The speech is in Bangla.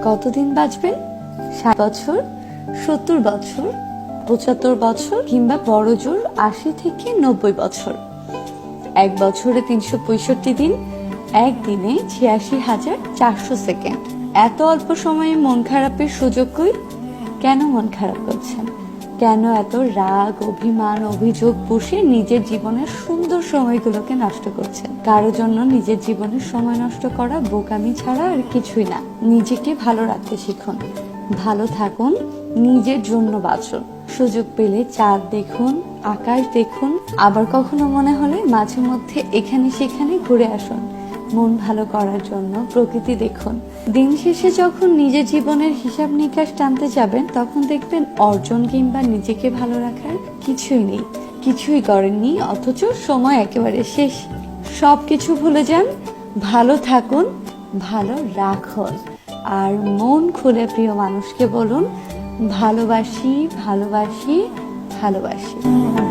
কতদিন বাঁচবেন? 60 বছর, 70 বছর, 75 বছর, কিংবা বড় জোর 80 থেকে 90 বছর। এক বছরে 365 দিন, একদিনে 86,400 সেকেন্ড। এত অল্প সময়ে মন খারাপের সুযোগ কই? কেন মন খারাপ করছেন? কেন এত রাগ, অভিমান, অভিযোগ পুষে নিজের জীবনের সুন্দর সময়গুলোকে নষ্ট করছেন? কারো জন্য নিজের জীবনের সময় নষ্ট করা বোকামি ছাড়া আর কিছুই না। নিজেকে ভালো রাখতে শিখুন, ভালো থাকুন, নিজের জন্য বাঁচুন। সুযোগ পেলে চাঁদ দেখুন, আকাশ দেখুন, আবার কখনো মনে হলে মাঝে মধ্যে এখানে সেখানে ঘুরে আসুন। মন ভালো করার জন্য প্রকৃতি দেখুন। দিন শেষে যখন নিজের জীবনের হিসাব নিকাশ টানতে যাবেন, তখন দেখবেন অর্জন কিংবা নিজেকে ভালো রাখার কিছুই নেই। কিছুই করেননি, অথচ সময় একেবারে শেষ। সবকিছু ভুলে যান, ভালো থাকুন, ভালো রাখুন, আর মন খুলে প্রিয় মানুষকে বলুন, ভালোবাসি, ভালোবাসি, ভালোবাসি।